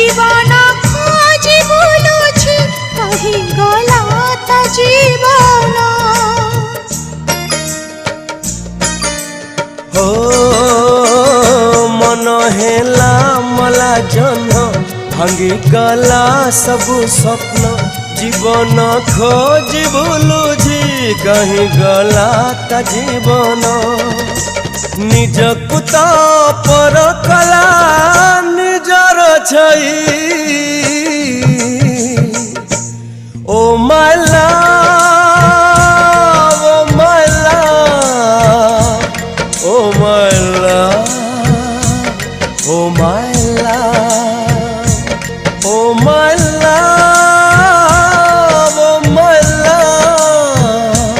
जीवन खोजी बुलुछि कहीं गला ता जीवन हो मन हेला मला जन भांगी गला सबु स्वप्न जीवन खोजी बुलुछि कहीं गला ता जीवन निजकु तो पर कला निजर छई ओ माय